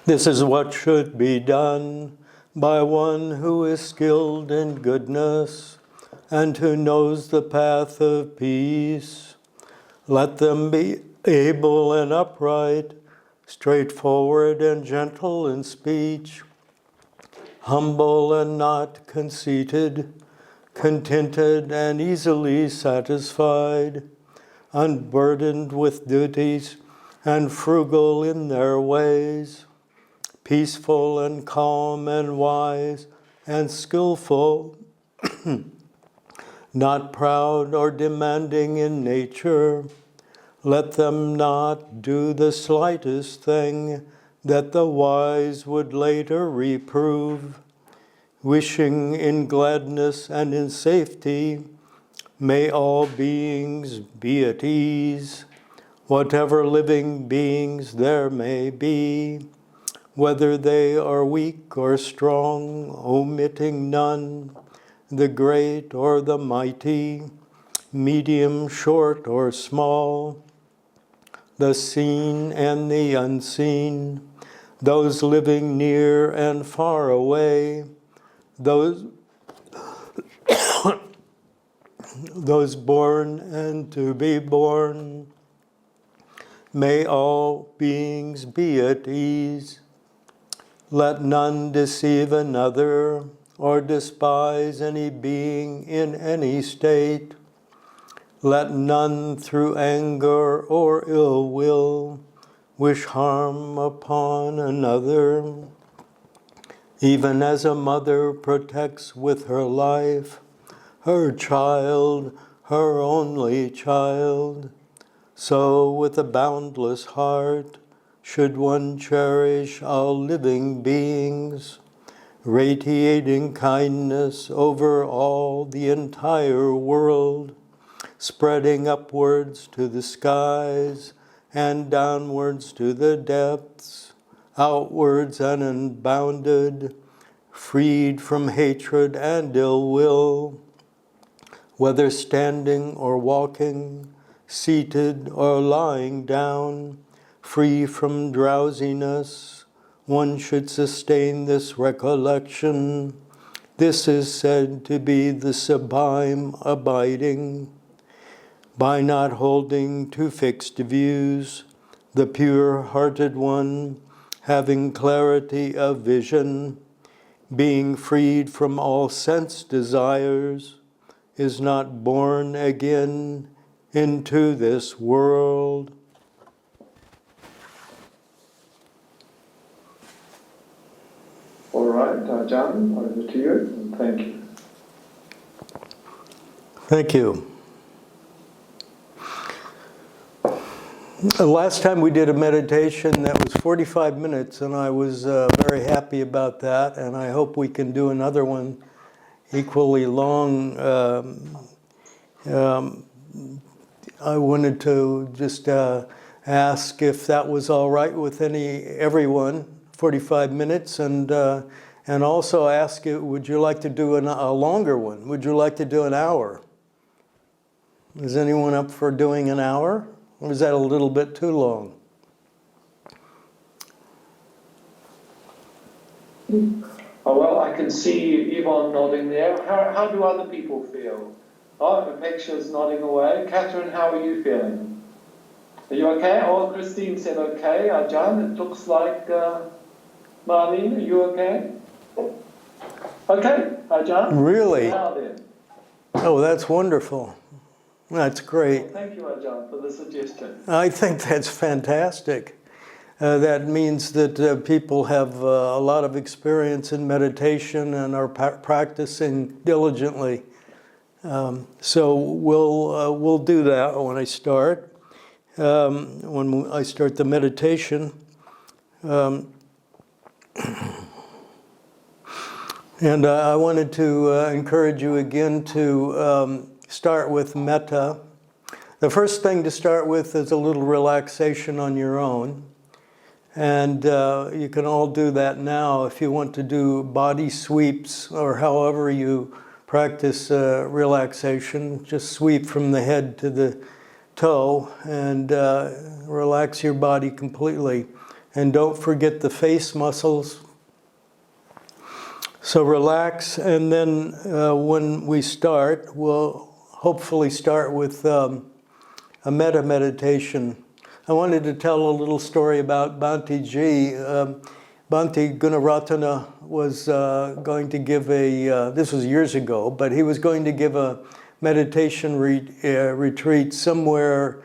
This is what should be done by one who is skilled in goodness and who knows the path of peace. Let them be able and upright, straightforward and gentle in speech, humble and not conceited, contented and easily satisfied, unburdened with duties and frugal in their ways, peaceful and calm and wise and skillful, not proud or demanding in nature. Let them not do the slightest thing that the wise would later reprove. Wishing in gladness and in safety, may all beings be at ease, whatever living beings there may be, whether they are weak or strong, omitting none, the great or the mighty, medium, short, or small, the seen and the unseen, those living near and far away, those born and to be born. May all beings be at ease. Let none deceive another or despise any being in any state. Let none through anger or ill will wish harm upon another. Even as a mother protects with her life her child, her only child, so with a boundless heart should one cherish all living beings, radiating kindness over all the entire world, spreading upwards to the skies and downwards to the depths, outwards and unbounded, freed from hatred and ill will, whether standing or walking, seated or lying down, free from drowsiness. One should sustain this recollection. This is said to be the sublime abiding. By not holding to fixed views, the pure-hearted one, having clarity of vision, being freed from all sense desires, is not born again into this world. All right, Ajahn, over to you, and thank you. Thank you. The last time we did a meditation that was 45 minutes, and I was very happy about that, and I hope we can do another one equally long. I wanted to just ask if that was all right with everyone, 45 minutes, and also ask, would you like to do a longer one? Would you like to do an hour? Is anyone up for doing an hour? Or is that a little bit too long? Oh, well, I can see Yvonne nodding there. How do other people feel? Oh, Apeksha's nodding away. Catherine, how are you feeling? Are you okay? Oh, Christine said okay. Ajahn, it looks like Marlene, are you okay? Okay, Ajahn. Really? Now then. Oh, that's wonderful. That's great. Well, thank you, Ajahn, for the suggestion. I think that's fantastic. That means that people have a lot of experience in meditation and are practicing diligently. So we'll do that when I start. When I start the meditation. And I wanted to encourage you again to start with metta. The first thing to start with is a little relaxation on your own. And you can all do that now if you want to do body sweeps or however you practice relaxation. Just sweep from the head to the toe and relax your body completely. And don't forget the face muscles. So relax, and then when we start, we'll hopefully start with a metta meditation. I wanted to tell a little story about Bhante Ji. Bhante Gunaratana was going to give this was years ago, but he was going to give a meditation retreat somewhere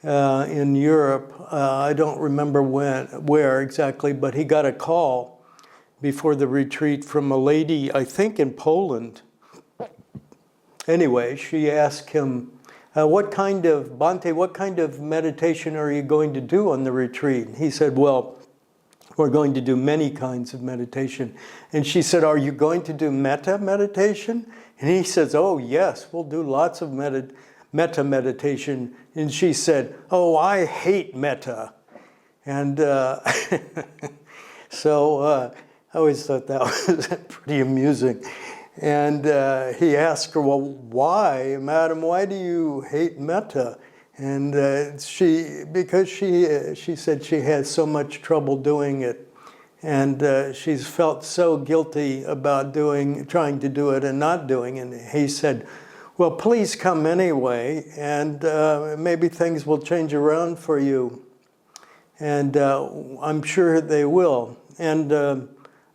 in Europe. I don't remember where exactly, but he got a call before the retreat from a lady, I think in Poland. Anyway, she asked him, Bhante, what kind of meditation are you going to do on the retreat? He said, well, we're going to do many kinds of meditation. And she said, are you going to do metta meditation? And he says, oh yes, we'll do lots of metta meditation. And she said, oh, I hate metta. And so I always thought that was pretty amusing. And he asked her, well, why, madam, why do you hate metta? And because she said she has so much trouble doing it. And she's felt so guilty about trying to do it and not doing it. And he said, well, please come anyway, and maybe things will change around for you. And I'm sure they will. And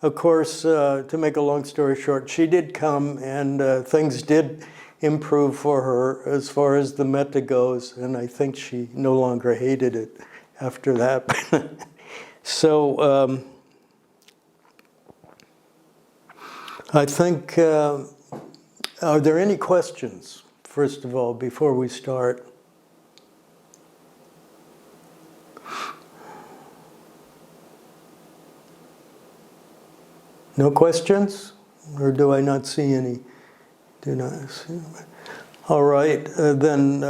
of course, to make a long story short, she did come, and things did improve for her as far as the metta goes, and I think she no longer hated it after that. So I think, are there any questions, first of all, before we start? No questions? Or do I not see any? Do not see. All right, then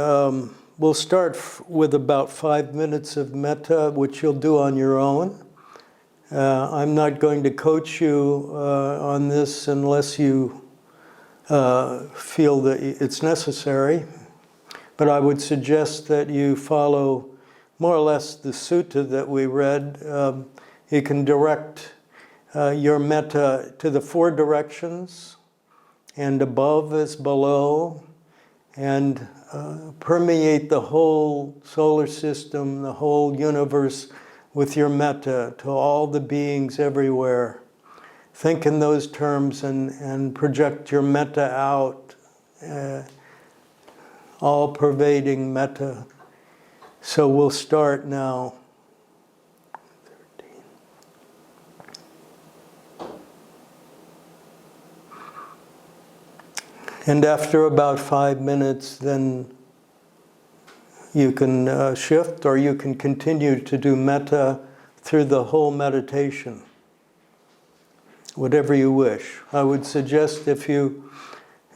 we'll start with about 5 minutes of metta, which you'll do on your own. I'm not going to coach you on this unless you feel that it's necessary. But I would suggest that you follow more or less the sutta that we read. You can direct your metta to the 4 directions, and above is below, and permeate the whole solar system, the whole universe with your metta to all the beings everywhere. Think in those terms and project your metta out, all-pervading metta. So we'll start now. And after about 5 minutes, then you can shift, or you can continue to do metta through the whole meditation. Whatever you wish. I would suggest if you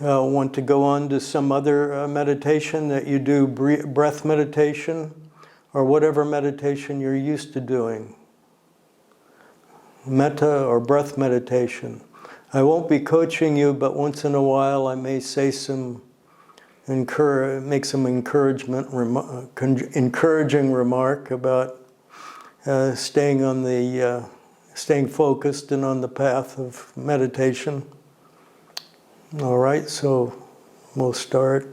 want to go on to some other meditation, that you do breath meditation, or whatever meditation you're used to doing. Metta or breath meditation. I won't be coaching you, but once in a while I may say make some encouraging remark about staying focused and on the path of meditation. All right, so we'll start.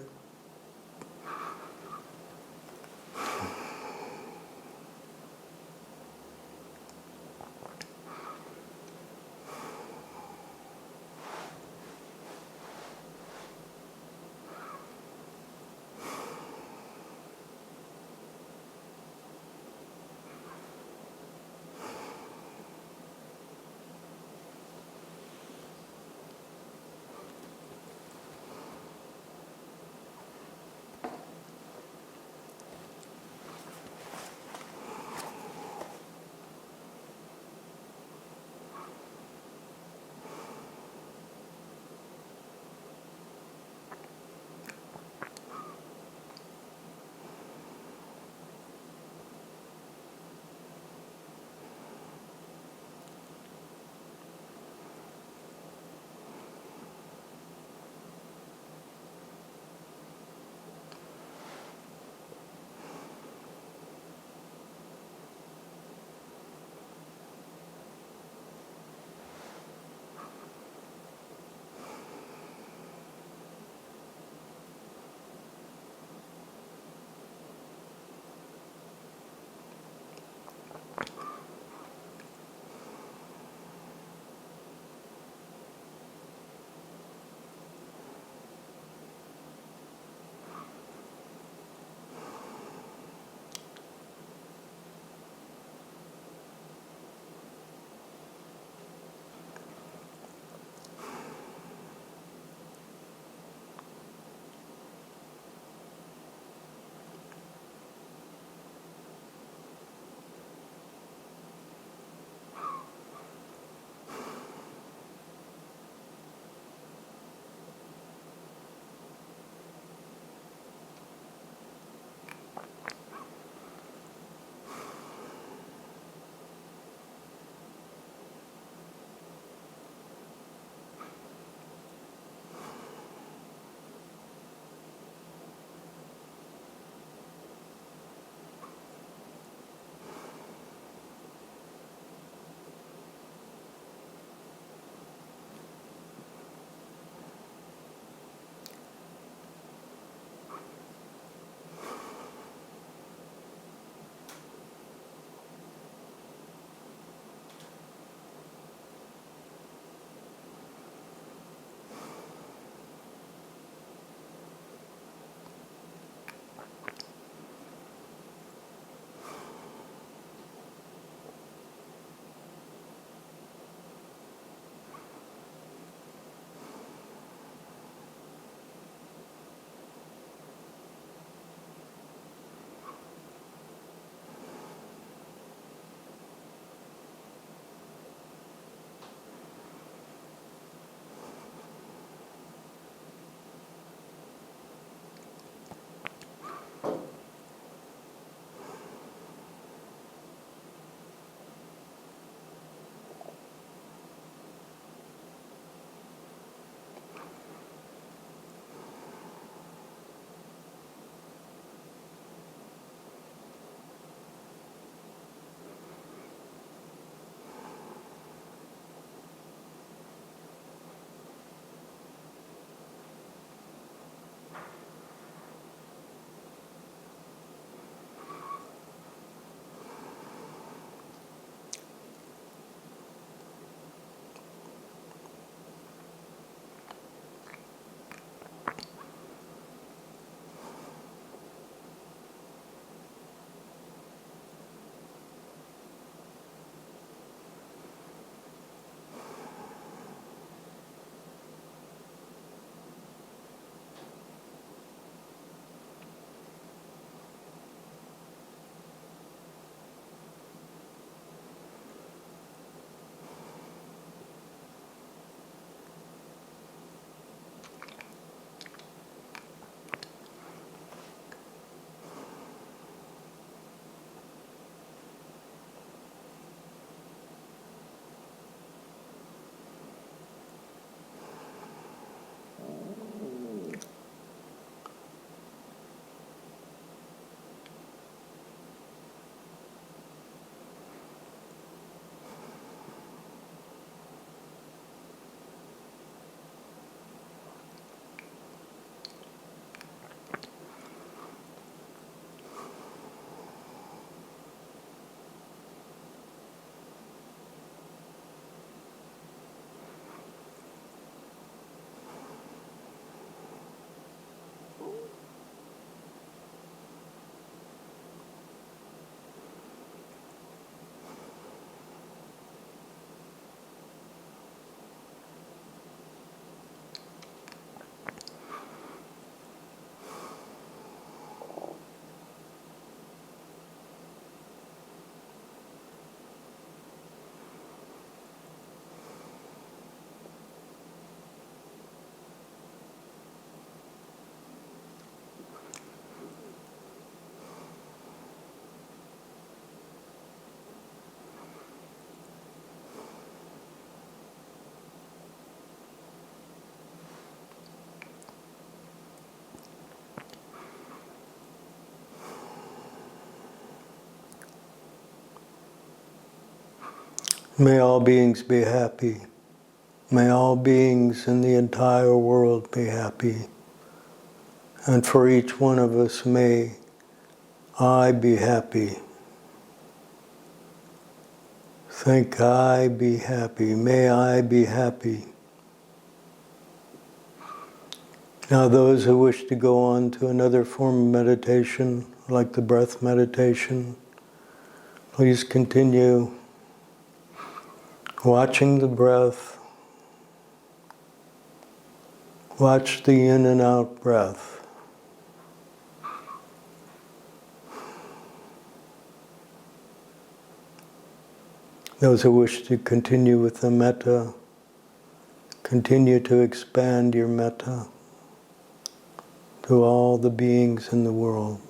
May all beings be happy. May all beings in the entire world be happy. And for each one of us, may I be happy. Think I be happy. May I be happy. Now those who wish to go on to another form of meditation, like the breath meditation, please continue watching the breath. Watch the in and out breath. Those who wish to continue with the metta, continue to expand your metta to all the beings in the world.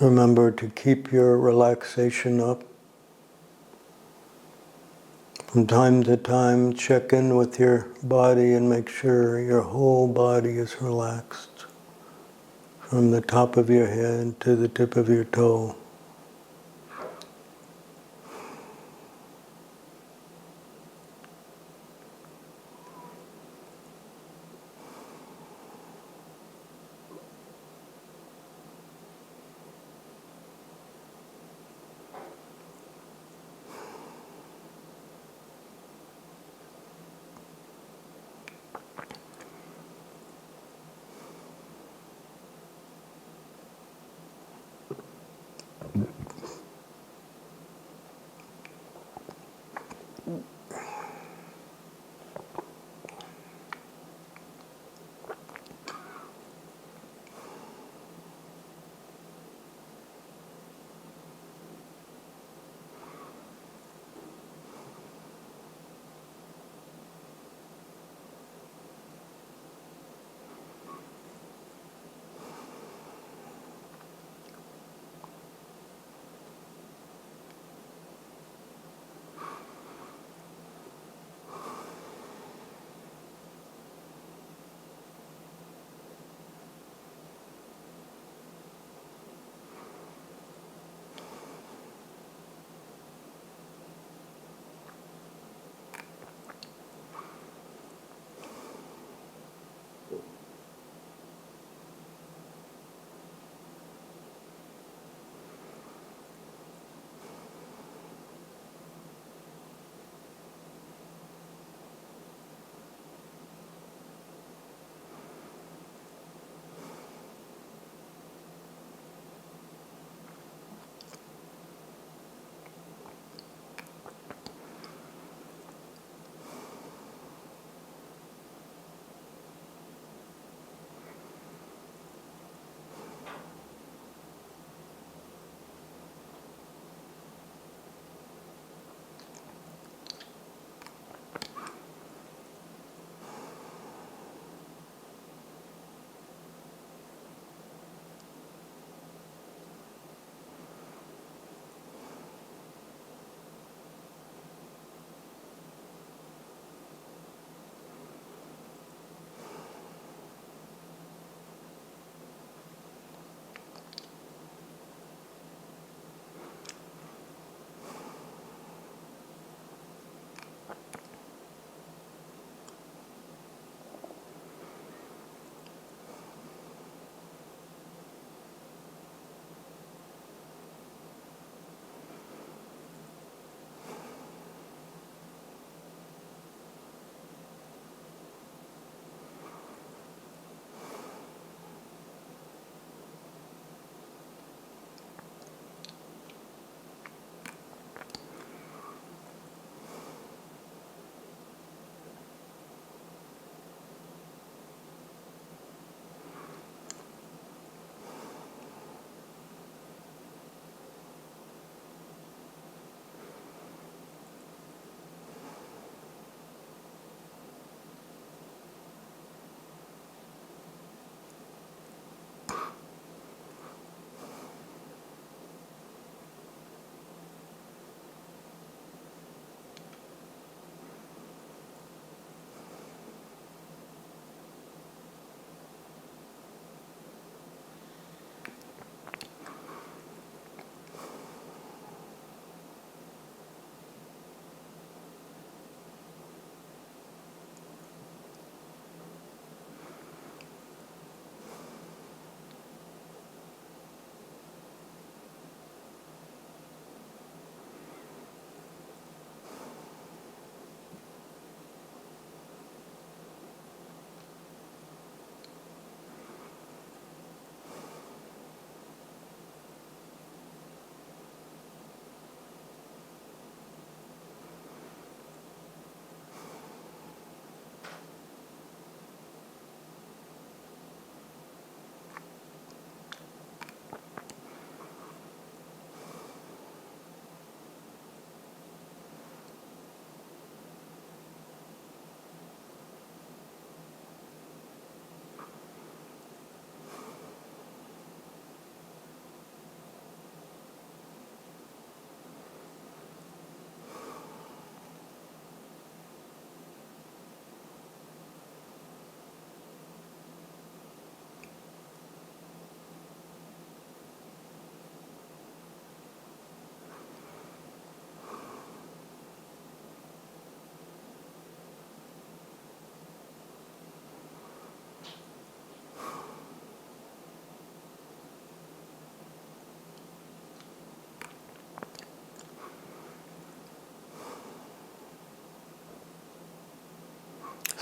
Remember to keep your relaxation up. From time to time, check in with your body and make sure your whole body is relaxed. From the top of your head to the tip of your toe.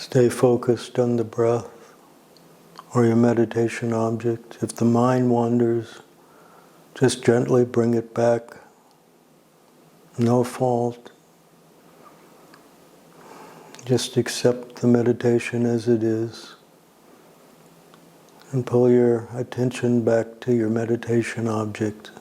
Stay focused on the breath or your meditation object. If the mind wanders, just gently bring it back. No fault. Just accept the meditation as it is. And pull your attention back to your meditation object.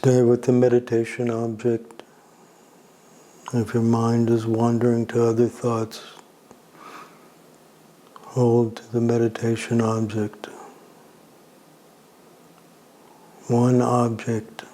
Stay with the meditation object. If your mind is wandering to other thoughts, hold to the meditation object. One object.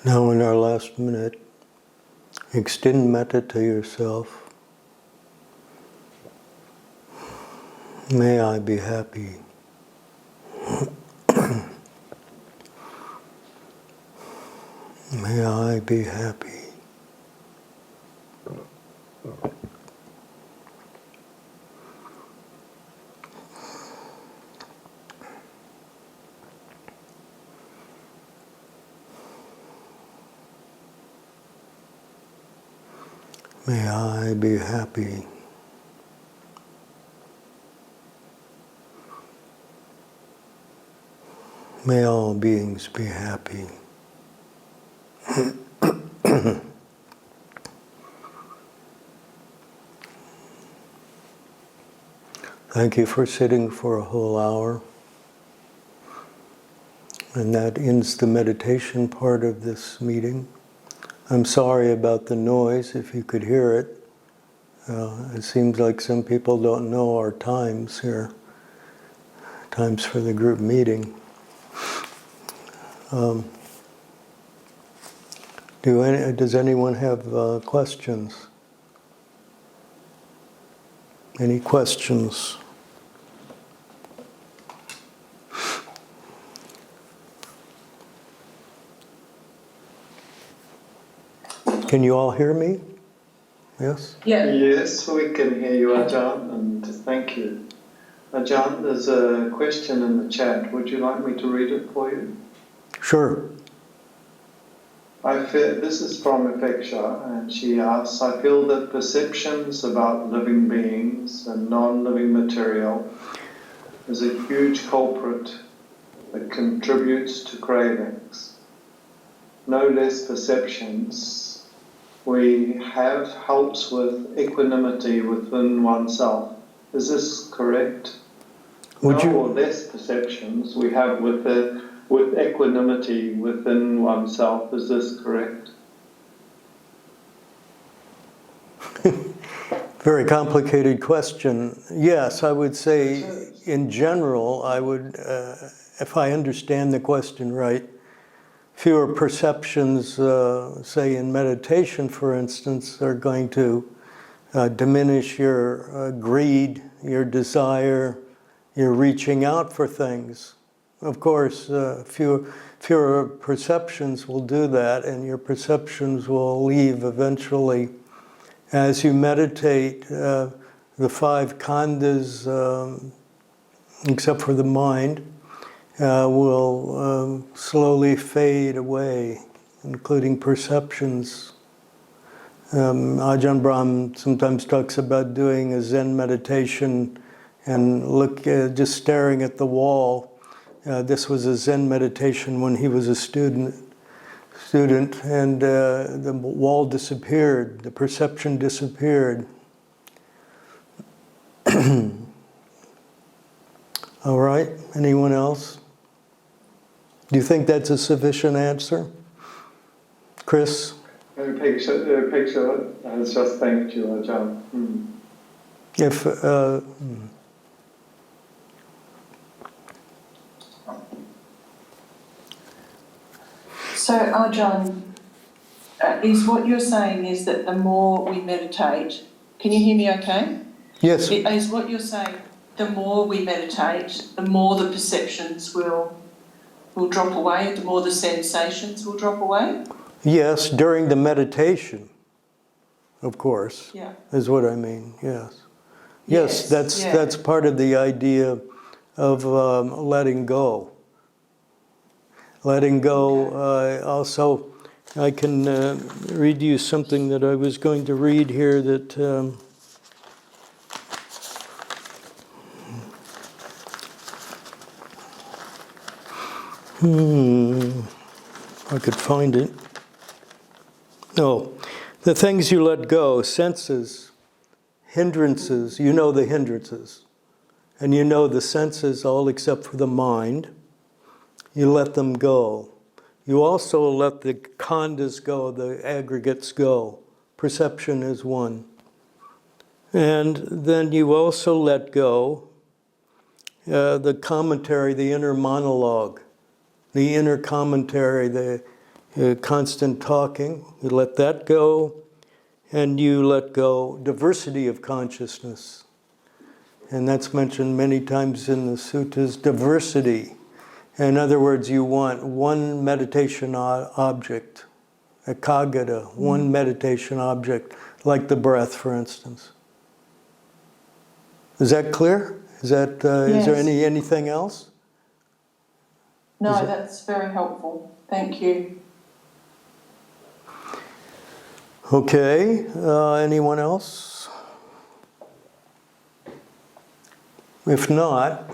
Now in our last minute, extend metta to yourself. May I be happy. May I be happy. May I be happy. May all beings be happy. Thank you for sitting for a whole hour. And that ends the meditation part of this meeting. I'm sorry about the noise, if you could hear it. It seems like some people don't know our times here. Times for the group meeting. Does anyone have questions? Any questions? Can you all hear me? Yes? Yeah. Yes, we can hear you, Ajahn, and thank you. Ajahn, there's a question in the chat. Would you like me to read it for you? Sure. This is from Apeksha, and she asks, I feel that perceptions about living beings and non-living material is a huge culprit that contributes to cravings. No less perceptions we have helps with equanimity within oneself. Is this correct? Or less perceptions we have with equanimity within oneself. Is this correct? Very complicated question. Yes, I would say in general, I would, if I understand the question right, fewer perceptions, say in meditation, for instance, are going to diminish your greed, your desire, your reaching out for things. Of course, fewer perceptions will do that, and your perceptions will leave eventually. As you meditate, the five khandhas, except for the mind, will slowly fade away, including perceptions. Ajahn Brahm sometimes talks about doing a Zen meditation and just staring at the wall. This was a Zen meditation when he was a student, and the wall disappeared, the perception disappeared. All right, anyone else? Do you think that's a sufficient answer? Chris? Picture has just thanked you, Ajahn. So, Ajahn, is what you're saying is that the more we meditate, can you hear me okay? Yes. Is what you're saying, the more we meditate, the more the perceptions will drop away, the more the sensations will drop away? Yes, during the meditation, of course, yeah. is what I mean, yes. Yes, that's part of the idea of letting go. Letting go, also, I can read you something that I was going to read here that I could find it. Oh, the things you let go, senses, hindrances, you know the hindrances. And you know the senses all except for the mind. You let them go. You also let the khandhas go, the aggregates go. Perception is one. And then you also let go the commentary, the inner monologue, the inner commentary, constant talking. You let that go, and you let go diversity of consciousness. And that's mentioned many times in the suttas, diversity. In other words, you want one meditation object, ekagata, one meditation object, like the breath, for instance. Is that clear? Is that is there Yes. anything else? No, that's very helpful. Thank you. Okay. Anyone else? If not,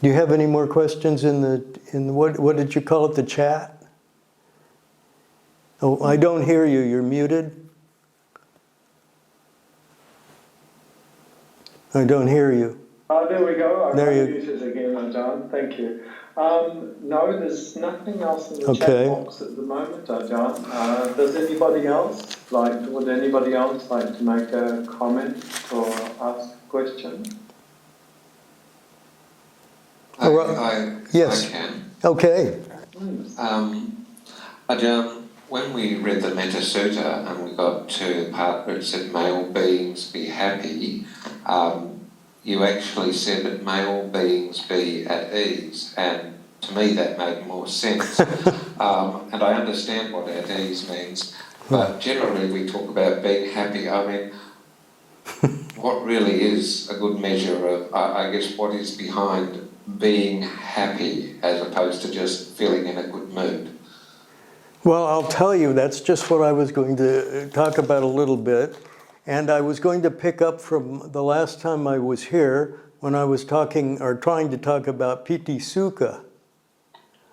do you have any more questions in the what did you call it, the chat? Oh, I don't hear you. You're muted. I don't hear you. There we go. I There you- unmuted again, Ajahn. Thank you. No, there's nothing else in the Okay. chat box at the moment, Ajahn. Does anybody else would anybody else like to make a comment or ask a question? Yes. I can. Okay. Ajahn, when we read the Metta Sutta and we got to the part where it said, may all beings be happy, you actually said that may all beings be at ease, and to me that made more sense. And I understand what at ease means, but generally we talk about being happy. I mean, what really is a good measure of, I guess, what is behind being happy as opposed to just feeling in a good mood? Well, I'll tell you, that's just what I was going to talk about a little bit. And I was going to pick up from the last time I was here when I was talking or trying to talk about Piti-Suka.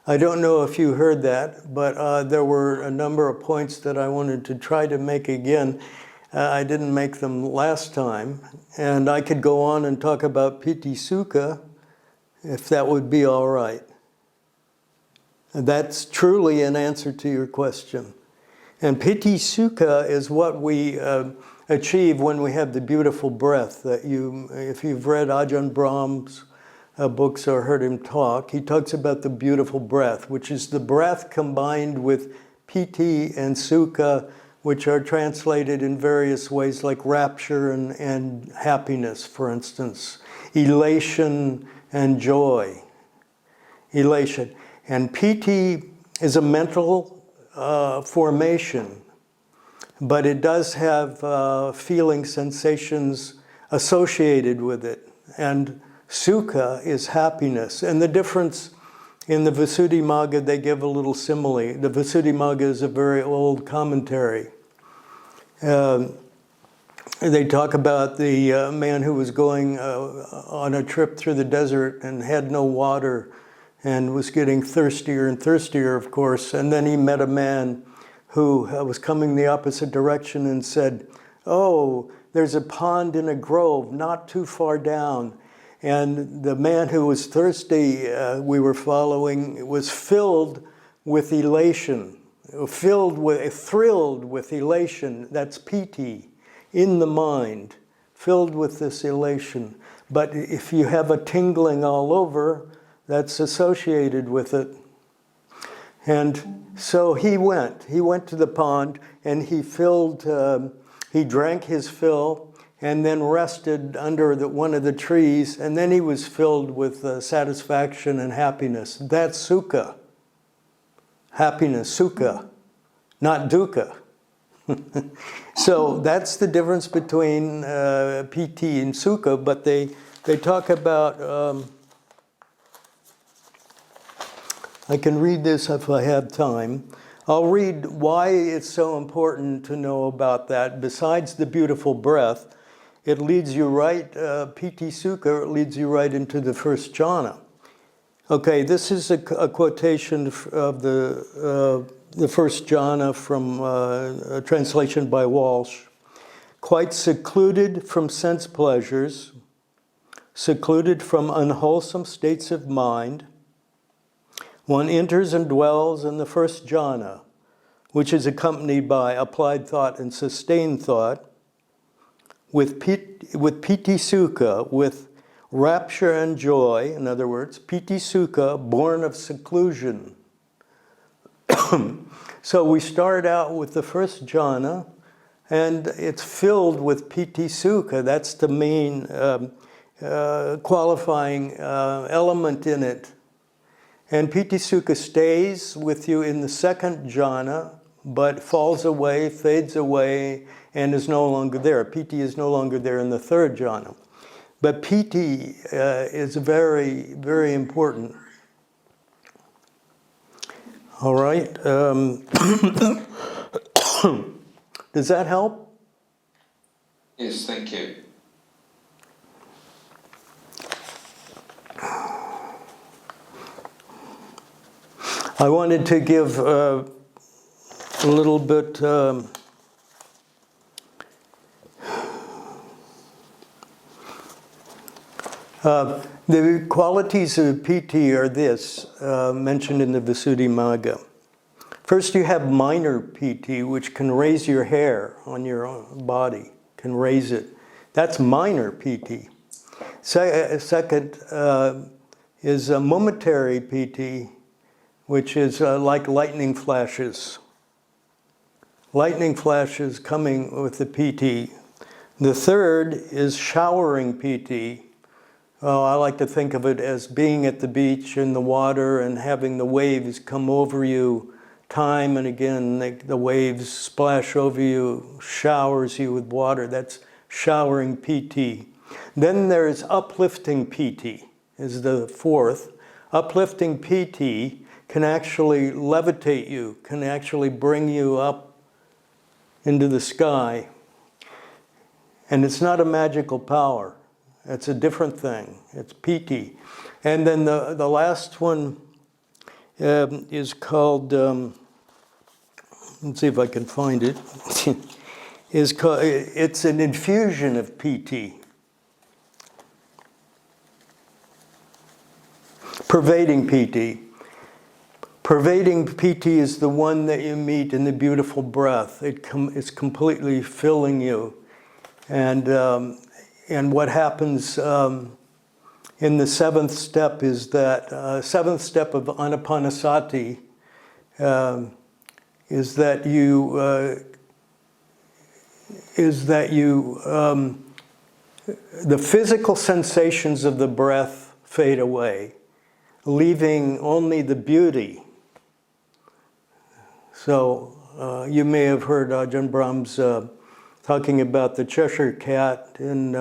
I don't know if you heard that, but there were a number of points that I wanted to try to make again. I didn't make them last time. And I could go on and talk about Piti-Suka if that would be all right. That's truly an answer to your question. And Piti-Suka is what we achieve when we have the beautiful breath that if you've read Ajahn Brahm's books or heard him talk, he talks about the beautiful breath, which is the breath combined with Piti and Sukha, which are translated in various ways like rapture and happiness, for instance, elation and joy. Elation. And Piti is a mental formation, but it does have feeling sensations associated with it. And Sukha is happiness. And the difference in the Visuddhimagga, they give a little simile. The Visuddhimagga is a very old commentary. They talk about the man who was going on a trip through the desert and had no water and was getting thirstier and thirstier, of course. And then he met a man who was coming the opposite direction and said, oh, there's a pond in a grove not too far down. And the man who was thirsty, we were following, was filled with elation, thrilled with elation. That's piti, in the mind, filled with this elation. But if you have a tingling all over, that's associated with it. And so he went to the pond and he drank his fill and then rested under one of the trees, and then he was filled with satisfaction and happiness. That's sukha. Happiness, sukha, not dukkha. So that's the difference between piti and sukha, but they talk about, I can read this if I have time. I'll read why it's so important to know about that. Besides the beautiful breath, it leads you right, Piti-Suka, it leads you right into the first jhana. Okay, this is a quotation of the first jhana from a translation by Walsh. Quite secluded from sense pleasures, secluded from unwholesome states of mind, one enters and dwells in the first jhana, which is accompanied by applied thought and sustained thought, with Piti-Suka, with rapture and joy, in other words, Piti-Suka, born of seclusion. So we start out with the first jhana, and it's filled with Piti-Suka. That's the main qualifying element in it. And Piti-Suka stays with you in the second jhana, but falls away, fades away, and is no longer there. Piti is no longer there in the third jhana. But Piti is very, very important. All right. Does that help? Yes, thank you. I wanted to give a little bit the qualities of Piti are this, mentioned in the Visuddhimagga. First, you have minor Piti, which can raise your hair on your own body, can raise it. That's minor Piti. Second is a momentary Piti, which is like lightning flashes. Lightning flashes coming with the Piti. The third is showering Piti. Oh, I like to think of it as being at the beach in the water and having the waves come over you time and again. The waves splash over you, showers you with water. That's showering Piti. Then there's uplifting Piti, is the fourth. Uplifting Piti can actually levitate you, can actually bring you up into the sky. And it's not a magical power. It's a different thing. It's Piti. And then the last one is called, let's see if I can find it, it's an infusion of Piti. Pervading Piti. Pervading Piti is the one that you meet in the beautiful breath. It's completely filling you. And what happens in the seventh step is that, seventh step of Anapanasati is that the physical sensations of the breath fade away, leaving only the beauty. So you may have heard Ajahn Brahms talking about the Cheshire Cat in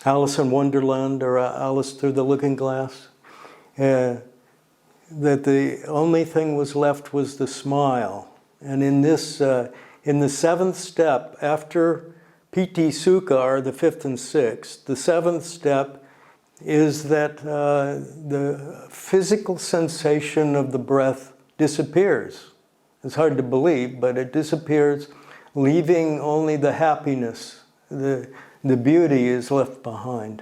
Alice in Wonderland or Alice Through the Looking Glass. That the only thing was left was the smile. And in this, in the seventh step, after Piti-Suka are the fifth and sixth, the seventh step is that the physical sensation of the breath disappears. It's hard to believe, but it disappears, leaving only the happiness. The beauty is left behind.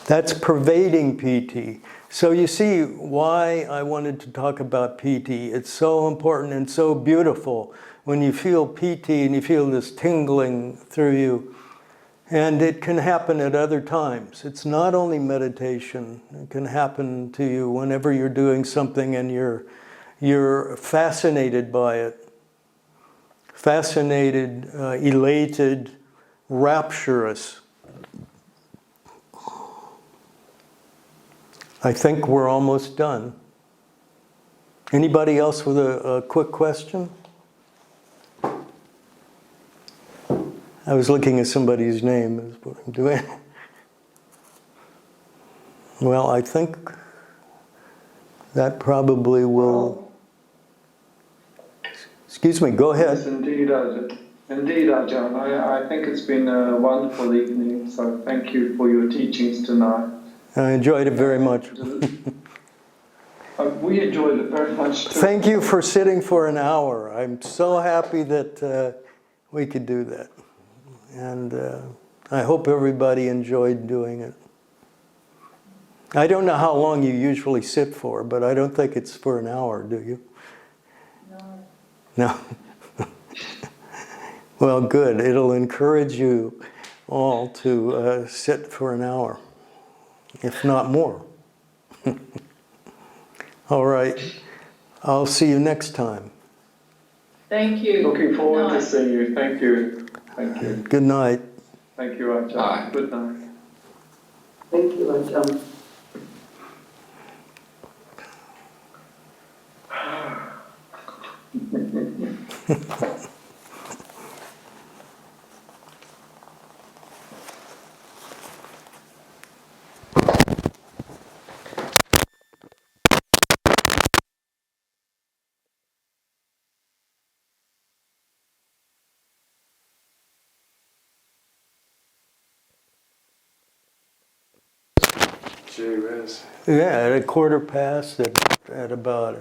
That's pervading Piti. So you see why I wanted to talk about Piti. It's so important and so beautiful when you feel Piti and you feel this tingling through you. And it can happen at other times. It's not only meditation. It can happen to you whenever you're doing something and you're fascinated by it. Fascinated, elated, rapturous. I think we're almost done. Anybody else with a quick question? I was looking at somebody's name, is what I'm doing. Well, I think that probably will... Excuse me, go ahead. Yes, indeed, Ajahn. Indeed, Ajahn. I think it's been a wonderful evening, so thank you for your teachings tonight. I enjoyed it very much. We enjoyed it very much too. Thank you for sitting for an hour. I'm so happy that we could do that. And I hope everybody enjoyed doing it. I don't know how long you usually sit for, but I don't think it's for an hour, do you? No. Well, good. It'll encourage you all to sit for an hour, if not more. All right. I'll see you next time. Thank you. Looking forward to Night. seeing you. Thank you. Thank you. Good night. Thank you, Ajahn. Bye. Good night. Thank you, Ajahn. Gee whiz. Yeah, at 15:15, at about,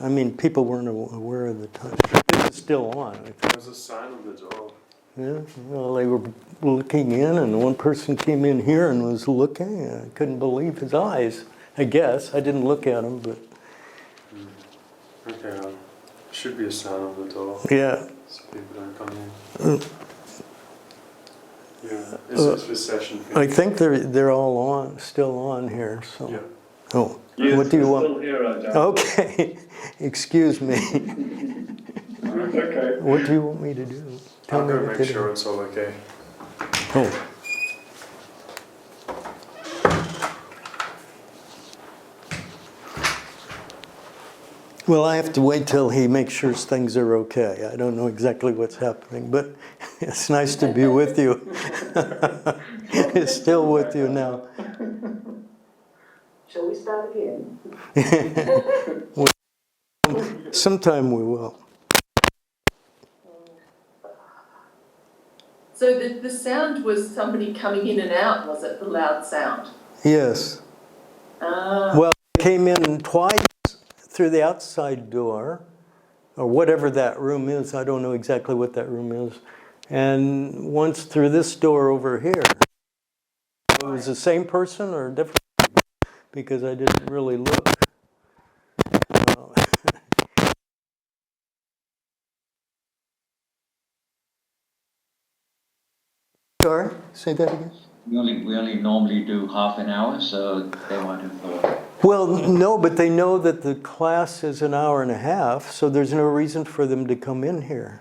I mean, people weren't aware of the time. It was still on. I think. There was a sign on the door. Yeah, well, they were looking in, and one person came in here and was looking. I couldn't believe his eyes, I guess. I didn't look at him, but Okay, should be a sign on the door yeah. so people don't come in. Yeah, it's for session. I think they're all on, still on here, so. Yeah. Oh, Yes, what do you we're want? still here, Ajahn. Okay, excuse me. Okay. What do you want me to do? I'll me go what make to sure do. it's all okay. Oh. Well, I have to wait till he makes sure things are okay. I don't know exactly what's happening, but it's nice to be with you. It's still with you now. Shall we start again? Sometime we will. So the sound was somebody coming in and out, was it? The loud sound? Yes. Ah. Well, I came in twice through the outside door, or whatever that room is. I don't know exactly what that room is. And once through this door over here. It was the same person or different? Because I didn't really look. Sorry, say that again. We only normally do half an hour, so they might have thought. Well, no, but they know that the class is an hour and a half, so there's no reason for them to come in here.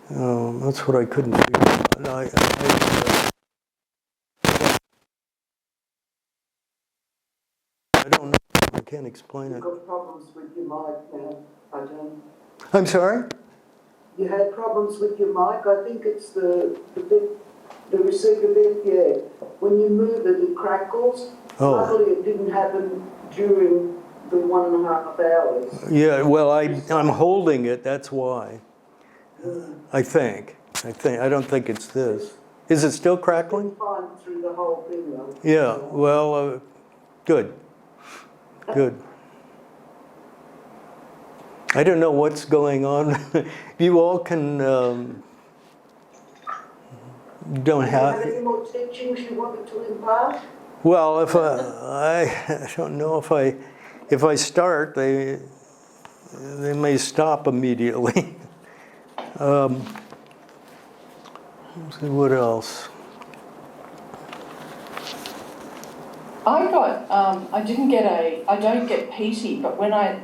That's what I couldn't figure out. I don't know. I can't explain You've it. got problems with your mic now, Ajahn. I'm sorry? You had problems with your mic. I think it's the receiver bit, yeah. When you move it, it crackles. Oh. Luckily, it didn't happen during the 1.5 hours. Yeah, well, I'm holding it, that's why. I think. I don't think it's this. Is it still crackling? Fine through the whole thing, though. Yeah, well, good. Good. I don't know what's going on. You all can, don't Do you have, have any more teachings you wanted to impart? well, if I don't know if I start, they may stop immediately. Let's see, what else? I don't get Piti, but when I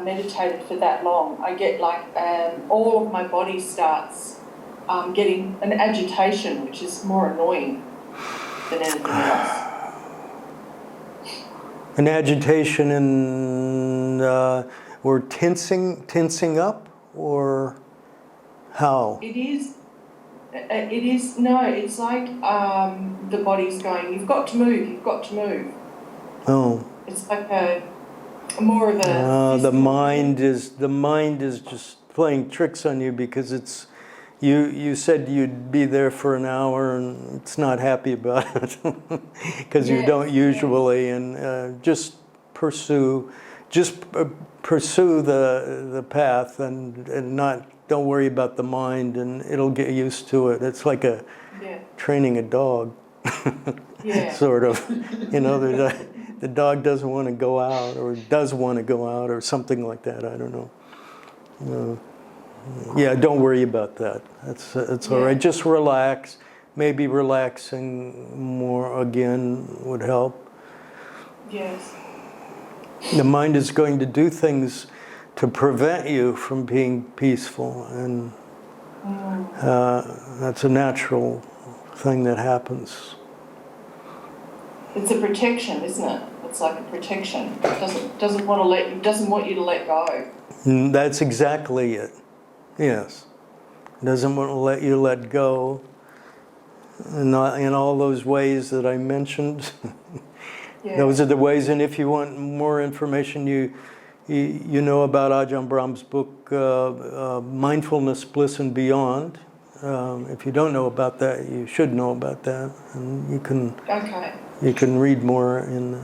meditated for that long, I get like all of my body starts getting an agitation, which is more annoying than anything else. An agitation and or tensing up, or how? It is, no, it's like the body's going, you've got to move. Oh. It's like more of a... The mind is just playing tricks on you because it's, you said you'd be there for an hour and it's not happy about it because you don't usually, and just pursue the path and don't worry about the mind, and it'll get used to it. It's like training a dog, sort of. The dog doesn't want to go out, or does want to go out, or something like that. I don't know. Yeah, don't worry about that. That's all right. Just relax. Maybe relaxing more again would help. Yes. The mind is going to do things to prevent you from being peaceful, and that's a natural thing that happens. It's a protection, isn't it? It's like a protection. It doesn't want you to let go. That's exactly it. Yes. It doesn't want to let you let go. And in all those ways that I mentioned. Yeah. Those are the ways, and if you want more information, you know about Ajahn Brahm's book, Mindfulness, Bliss, and Beyond. If you don't know about that, you should know about that, and you can read more in